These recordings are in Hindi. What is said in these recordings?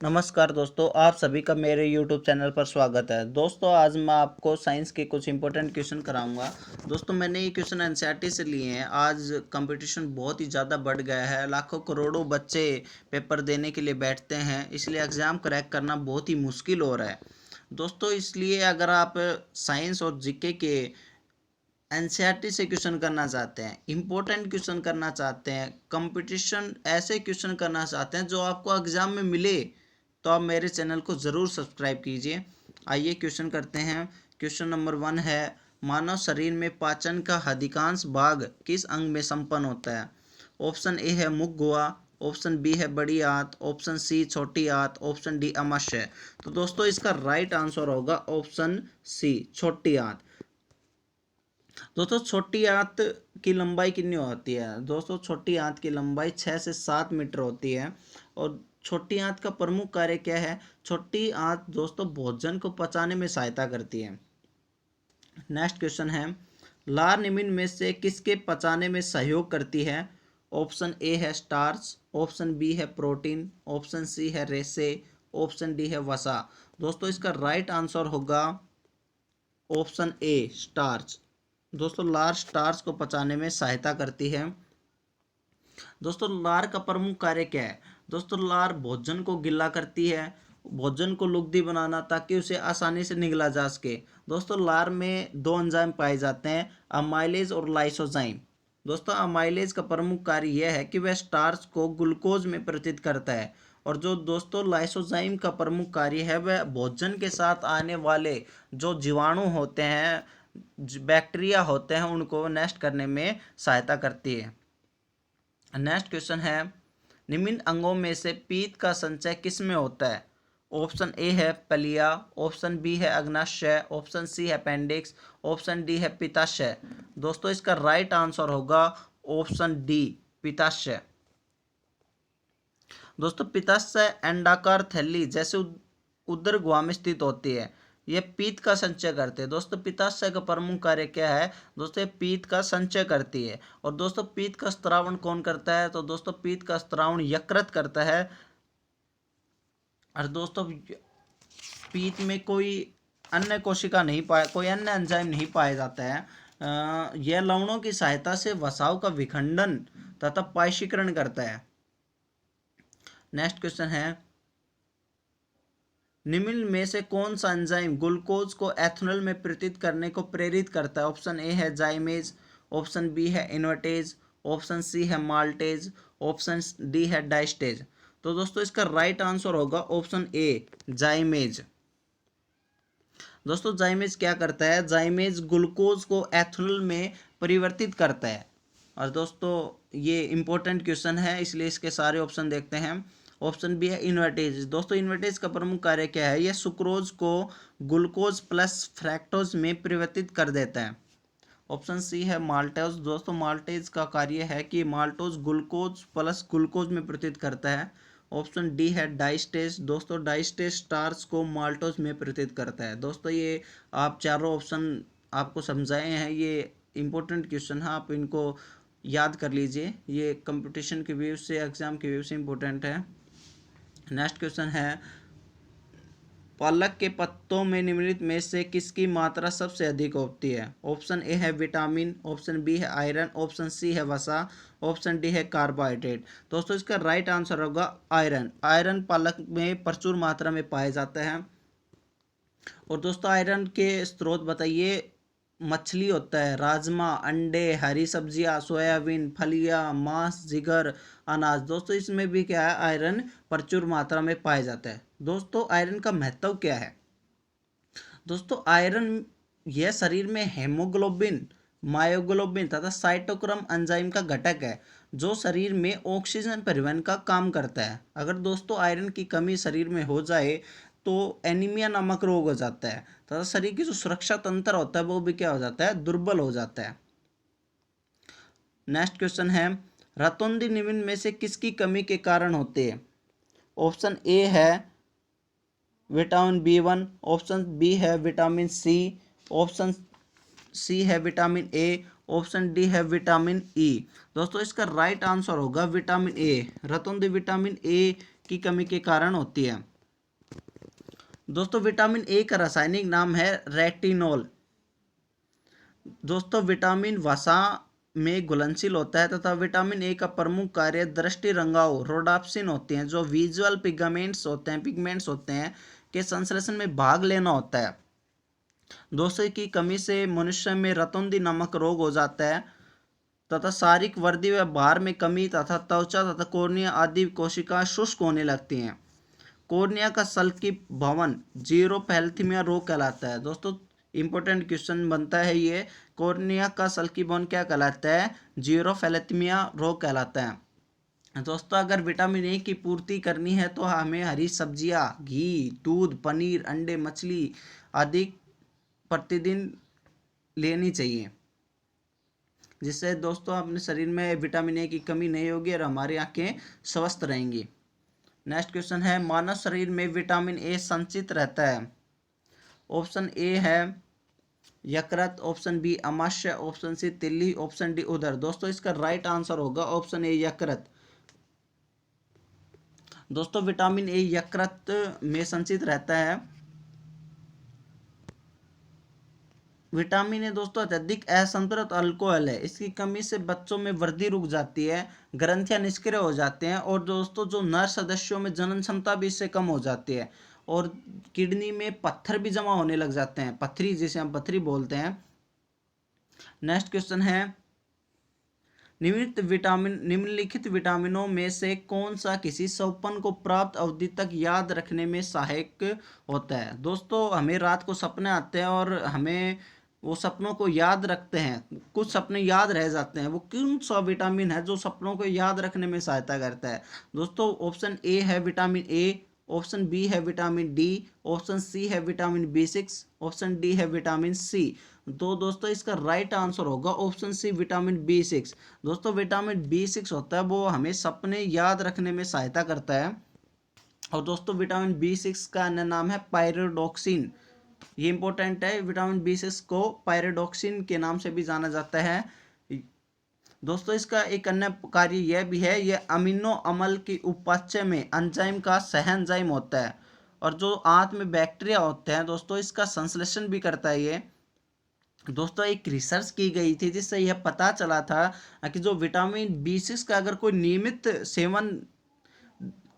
नमस्कार दोस्तों, आप सभी का मेरे YouTube चैनल पर स्वागत है। दोस्तों आज मैं आपको साइंस के कुछ इंपॉर्टेंट क्वेश्चन कराऊंगा। दोस्तों मैंने ये क्वेश्चन एनसीईआरटी से लिए हैं। आज कंपटीशन बहुत ही ज़्यादा बढ़ गया है, लाखों करोड़ों बच्चे पेपर देने के लिए बैठते हैं, इसलिए एग्ज़ाम क्रैक करना बहुत ही मुश्किल हो रहा है। दोस्तों इसलिए अगर आप साइंस और जीके के एनसीईआरटी से क्वेश्चन करना चाहते हैं, इंपॉर्टेंट क्वेश्चन करना चाहते हैं, कंपटीशन ऐसे क्वेश्चन करना चाहते हैं जो आपको एग्जाम में मिले, तो आप मेरे चैनल को ज़रूर सब्सक्राइब कीजिए। आइए क्वेश्चन करते हैं। क्वेश्चन नंबर 1 है, मानव शरीर में पाचन का अधिकांश भाग किस अंग में संपन्न होता है? ऑप्शन ए है मुख गुहा, ऑप्शन बी है बड़ी आंत, ऑप्शन सी छोटी आंत, ऑप्शन डी अमाशय। तो दोस्तों इसका राइट आंसर होगा ऑप्शन सी छोटी आंत। दोस्तों छोटी आंत की लंबाई कितनी होती है? दोस्तों छोटी आंत की लंबाई 6 से 7 मीटर होती है। और छोटी आंत का प्रमुख कार्य क्या है? छोटी आंत दोस्तों भोजन को पचाने में सहायता करती है। नेक्स्ट क्वेश्चन है, लार निम्न में से किसके पचाने में सहयोग करती है? ऑप्शन ए है स्टार्च, ऑप्शन बी है प्रोटीन, ऑप्शन सी है रेसे, ऑप्शन डी है वसा। दोस्तों इसका राइट आंसर होगा ऑप्शन ए स्टार्च। दोस्तों लार स्टार्च को पचाने में सहायता करती है। दोस्तों लार का प्रमुख कार्य क्या है? दोस्तों लार भोजन को गिला करती है, भोजन को लुगदी बनाना, ताकि उसे आसानी से निगला जा सके। दोस्तों लार में दो एंजाइम पाए जाते हैं, अमाइलेज और लाइसोजाइम। दोस्तों अमाइलेज का प्रमुख कार्य यह है कि वह स्टार्च को ग्लूकोज में परिवर्तित करता है, और जो दोस्तों लाइसोजाइम का प्रमुख कार्य है वह भोजन के साथ आने वाले जो जीवाणु होते हैं, बैक्टीरिया होते हैं, उनको नष्ट करने में सहायता करती है। नेक्स्ट क्वेश्चन है, निम्न अंगों में से पीत का संचय किस में होता है? ऑप्शन ए है पलिया, ऑप्शन बी है अग्नाशय, ऑप्शन सी है अपेंडिक्स, ऑप्शन डी है पित्ताशय। दोस्तों इसका राइट आंसर होगा ऑप्शन डी पित्ताशय। दोस्तों पित्ताशय अंडाकार थैली जैसे उदर गुहा में स्थित होती है, ये पीत का संचय करते हैं। दोस्तों पित्ताशय का प्रमुख कार्य क्या है? दोस्तों ये पीत का संचय करती है। और दोस्तों पीत का स्त्रावण कौन करता है? तो दोस्तों पीत का स्त्रावण यकृत करता है। और दोस्तों पीत में कोई अन्य कोशिका नहीं पाया, कोई अन्य एंजाइम नहीं पाया जाता है। यह लवणों की सहायता से वसाव का विखंडन तथा पायशीकरण करता है। नेक्स्ट क्वेश्चन है, निम्न में से कौन सा एंजाइम ग्लूकोज को एथेनॉल में परिवर्तित करने को प्रेरित करता है? ऑप्शन ए है जाइमेज, ऑप्शन बी है इन्वर्टेज, ऑप्शन सी है माल्टेज, ऑप्शन डी है डाइस्टेज। तो दोस्तों इसका राइट आंसर होगा ऑप्शन ए जाइमेज। दोस्तों जाइमेज क्या करता है? जाइमेज ग्लूकोज को एथेनॉल में परिवर्तित करता है। और दोस्तों ये इंपॉर्टेंट क्वेश्चन है, इसलिए इसके सारे ऑप्शन देखते हैं। ऑप्शन बी है इन्वर्टेज। दोस्तों इन्वर्टेज का प्रमुख कार्य क्या है? यह सुक्रोज को ग्लूकोज प्लस फ्रैक्टोज में परिवर्तित कर देता है। ऑप्शन सी है माल्टोज। दोस्तों माल्टेज का कार्य है कि माल्टोज ग्लूकोज प्लस ग्लूकोज में परिवर्तित करता है। ऑप्शन डी है डाइस्टेज। दोस्तों डाइस्टेज स्टार्च को माल्टोज में परिवर्तित करता है। दोस्तों ये आप चारों ऑप्शन आपको समझाए हैं, ये इंपॉर्टेंट क्वेश्चन है, आप इनको याद कर लीजिए। ये कंपटीशन के व्यू से, एग्जाम के व्यू से इंपॉर्टेंट है। नेक्स्ट क्वेश्चन है, पालक के पत्तों में निम्नलिखित में से किसकी मात्रा सबसे अधिक होती है? ऑप्शन ए है विटामिन, ऑप्शन बी है आयरन, ऑप्शन सी है वसा, ऑप्शन डी है कार्बोहाइड्रेट। दोस्तों इसका राइट आंसर होगा आयरन। आयरन पालक में प्रचुर मात्रा में पाया जाता है। और दोस्तों आयरन के स्रोत बताइए। मछली होता है, राजमा, अंडे, हरी सब्जियां, सोयाबीन, फलियां, मांस, जिगर, अनाज। दोस्तों इसमें भी क्या है? आयरन प्रचुर मात्रा में पाया जाता है। दोस्तों आयरन का महत्व क्या है? दोस्तों आयरन यह शरीर में हेमोग्लोबिन, मायोग्लोबिन तथा साइटोक्रोम एंजाइम का घटक है, जो शरीर में ऑक्सीजन परिवहन का काम करता है। अगर दोस्तों आयरन की कमी शरीर में हो जाए तो एनीमिया नामक रोग हो जाता है, तथा शरीर की जो सुरक्षा तंत्र होता है वो भी क्या हो जाता है? दुर्बल हो जाता है। नेक्स्ट क्वेश्चन है, रतौंधी निम्न में से किसकी कमी के कारण होते हैं? ऑप्शन ए है विटामिन B1, ऑप्शन बी है विटामिन सी, ऑप्शन सी है विटामिन ए, ऑप्शन डी है विटामिन ई। दोस्तों इसका राइट आंसर होगा विटामिन ए। रतौंधी विटामिन ए की कमी के कारण होती है। दोस्तों विटामिन ए का रासायनिक नाम है रेटिनॉल। दोस्तों विटामिन वसा में घुलनशील होता है तथा विटामिन ए का प्रमुख कार्य दृष्टि रंगाओ रोडाप्सिन होते हैं जो विजुअल पिगमेंट्स होते हैं के संश्लेषण में भाग लेना होता है। दोस्तों की कमी से मनुष्य में रतौंधी नामक रोग हो जाता है तथा शारीरिक वृद्धि व भार में कमी तथा त्वचा तथा कॉर्निया आदि कोशिकाएं शुष्क होने लगती हैं। कॉर्निया का सल्की भवन जीरोपैल्थीमिया रोग कहलाता है। दोस्तों इंपॉर्टेंट क्वेश्चन बनता है ये, कॉर्निया का सल्की भवन क्या कहलाता है? जीरोपैल्थीमिया रोग कहलाता है। दोस्तों अगर विटामिन ए की पूर्ति करनी है तो हमें हरी सब्जियां, घी, दूध, पनीर, अंडे, मछली आदि प्रतिदिन लेनी चाहिए, जिससे दोस्तों अपने शरीर में विटामिन ए की कमी नहीं होगी और हमारी आंखें स्वस्थ रहेंगी। नेक्स्ट क्वेश्चन है, मानव शरीर में विटामिन ए संचित रहता है। ऑप्शन ए है यकृत, ऑप्शन बी अमाशय, ऑप्शन सी तिल्ली, ऑप्शन डी उदर। दोस्तों इसका राइट आंसर होगा ऑप्शन ए यकृत। दोस्तों विटामिन ए यकृत में संचित रहता है। विटामिन ए दोस्तों अत्यधिक असंतुलित अल्कोहल है, इसकी कमी से बच्चों में वृद्धि रुक जाती है, ग्रंथियां निष्क्रिय हो जाते हैं और दोस्तों जो नर सदस्यों में जनन क्षमता भी इससे कम हो जाती है और किडनी में पत्थर भी जमा होने लग जाते हैं, पथरी जिसे हम पथरी बोलते हैं। नेक्स्ट क्वेश्चन है, निम्नलिखित विटामिनों में से कौन सा किसी सपन को प्राप्त अवधि तक याद रखने में सहायक होता है? दोस्तों हमें रात को सपने आते हैं और हमें वो सपनों को याद रखते हैं, कुछ सपने याद रह जाते हैं, वो कौन सा विटामिन है जो सपनों को याद रखने में सहायता करता है? दोस्तों ऑप्शन ए है विटामिन ए, ऑप्शन बी है विटामिन डी, ऑप्शन सी है विटामिन बी6, ऑप्शन डी है विटामिन सी। तो दोस्तों इसका राइट आंसर होगा ऑप्शन सी विटामिन बी6। दोस्तों विटामिन बी6 होता है वो हमें सपने याद रखने में सहायता करता है। और दोस्तों विटामिन बी6 का अन्य नाम है पायरोडॉक्सिन। ये इंपॉर्टेंट है, विटामिन बी6 को पायरोडॉक्सिन के नाम से भी जाना जाता है। दोस्तों इसका एक अन्य कार्य यह भी है, यह अमीनो अम्ल की उपापचय में एंजाइम का सहएंजाइम होता है और जो आंत में बैक्टीरिया होते हैं दोस्तों इसका संश्लेषण भी करता है ये। दोस्तों एक रिसर्च की गई थी जिससे यह पता चला था कि जो विटामिन बी6 का अगर कोई नियमित सेवन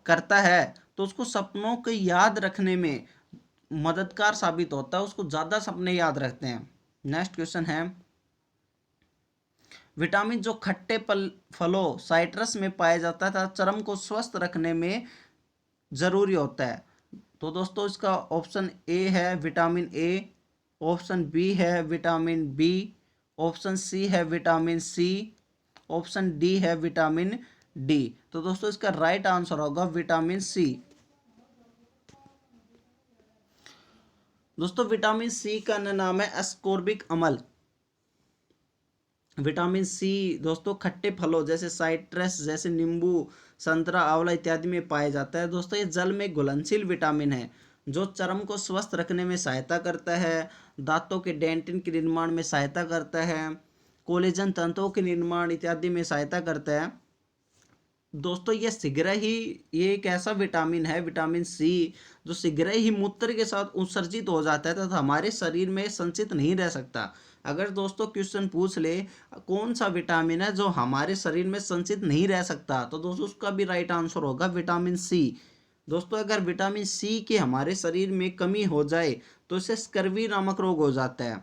करता है तो उसको सपनों को याद रखने में मददगार साबित होता है, उसको ज़्यादा सपने याद रखते हैं। नेक्स्ट क्वेश्चन है, विटामिन जो खट्टे फलों साइट्रस में पाया जाता है चर्म को स्वस्थ रखने में जरूरी होता है। तो दोस्तों इसका ऑप्शन ए है विटामिन ए, ऑप्शन बी है विटामिन बी, ऑप्शन सी है विटामिन सी, ऑप्शन डी है विटामिन डी। तो दोस्तों इसका राइट आंसर होगा विटामिन सी। दोस्तों विटामिन सी का अन्य नाम है एस्कोर्बिक अम्ल। विटामिन सी दोस्तों खट्टे फलों जैसे साइट्रस, जैसे नींबू, संतरा, आंवला इत्यादि में पाया जाता है। दोस्तों ये जल में घुलनशील विटामिन है जो चर्म को स्वस्थ रखने में सहायता करता है, दांतों के डेंटिन के निर्माण में सहायता करता है, कोलेजन तंतुओं के निर्माण इत्यादि में सहायता करता है। दोस्तों ये एक ऐसा विटामिन है विटामिन सी जो शीघ्र ही मूत्र के साथ उत्सर्जित हो जाता है तथा हमारे शरीर में संचित नहीं रह सकता। अगर दोस्तों क्वेश्चन पूछ ले कौन सा विटामिन है जो हमारे शरीर में संचित नहीं रह सकता तो दोस्तों उसका भी राइट आंसर होगा विटामिन सी। दोस्तों अगर विटामिन सी की हमारे शरीर में कमी हो जाए तो इससे स्कर्वी नामक रोग हो जाता है।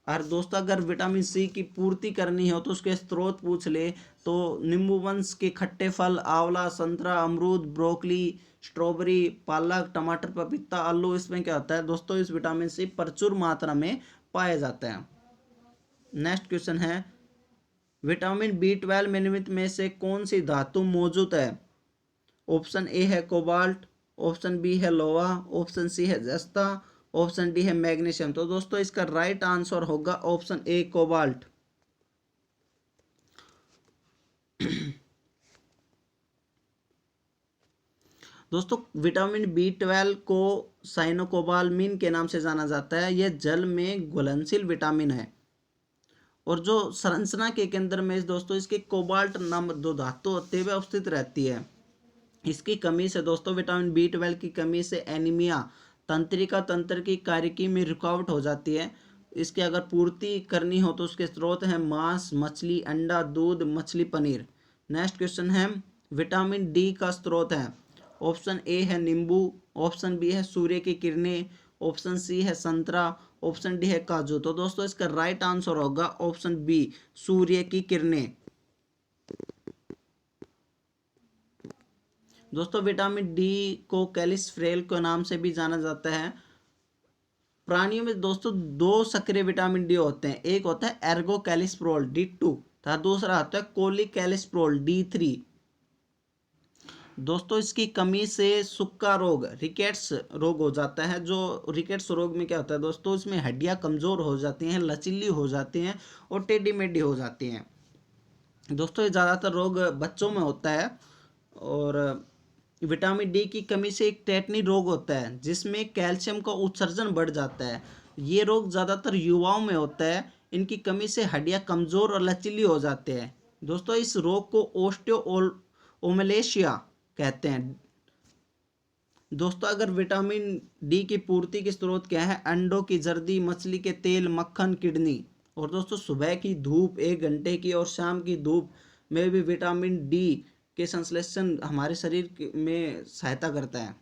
और दोस्तों अगर विटामिन सी की पूर्ति करनी हो तो उसके स्रोत पूछ ले तो नींबू वंश के खट्टे फल, आंवला, संतरा, अमरूद, ब्रोकली, स्ट्रॉबेरी, पालक, टमाटर, पपीता, आलू, इसमें क्या होता है दोस्तों इस विटामिन सी प्रचुर मात्रा में पाया जाता है। नेक्स्ट क्वेश्चन है, विटामिन बी12 में निम्नलिखित में से कौन सी धातु मौजूद है? ऑप्शन ए है कोबाल्ट, ऑप्शन बी है लोहा, ऑप्शन सी है जस्ता, ऑप्शन डी है मैग्नीशियम। तो दोस्तों इसका राइट आंसर होगा ऑप्शन ए कोबाल्ट। दोस्तों विटामिन बी12 को साइनोकोबालमिन के नाम से जाना जाता है। यह जल में घुलनशील विटामिन है और जो संरचना के केंद्र में दोस्तों इसके कोबाल्ट नाम दो धातु होते हुए अवस्थित रहती है। इसकी कमी से दोस्तों, विटामिन B12 की कमी से एनीमिया, तंत्रिका तंत्र की कार्यकी में रुकावट हो जाती है। इसकी अगर पूर्ति करनी हो तो उसके स्रोत हैं मांस, मछली, अंडा, दूध, मछली, पनीर। नेक्स्ट क्वेश्चन है, विटामिन डी का स्रोत है, ऑप्शन ए है नींबू, ऑप्शन बी है सूर्य की किरणें, ऑप्शन सी है संतरा, ऑप्शन डी है काजू। तो दोस्तों इसका राइट आंसर होगा ऑप्शन बी, सूर्य की किरणें। दोस्तों विटामिन डी को कैल्शियम के नाम से भी जाना जाता है। प्राणियों में दोस्तों दो सक्रिय विटामिन डी होते हैं, एक होता है एर्गो कैल्शियम D2 तथा दूसरा होता है कोलिक कैल्शियम D3। दोस्तों इसकी कमी से सुक्का रोग, रिकेट्स रोग हो जाता है। जो रिकेट्स रोग में क्या होता है दोस्तों, इसमें हड्डियां कमजोर हो जाती हैं, लचीली हो जाती हैं और टेढ़ी मेढ़ी हो जाती हैं। दोस्तों ये ज़्यादातर रोग बच्चों में होता है। और विटामिन डी की कमी से एक टेटनी रोग होता है जिसमें कैल्शियम का उत्सर्जन बढ़ जाता है। ये रोग ज़्यादातर युवाओं में होता है। इनकी कमी से हड्डियां कमज़ोर और लचीली हो जाते हैं। दोस्तों इस रोग को ओस्टियोओमलेशिया कहते हैं। दोस्तों अगर विटामिन डी की पूर्ति के स्रोत क्या है, अंडों की जर्दी, मछली के तेल, मक्खन, किडनी। और दोस्तों सुबह की धूप 1 घंटे की और शाम की धूप में भी विटामिन डी के संश्लेषण हमारे शरीर में सहायता करता है।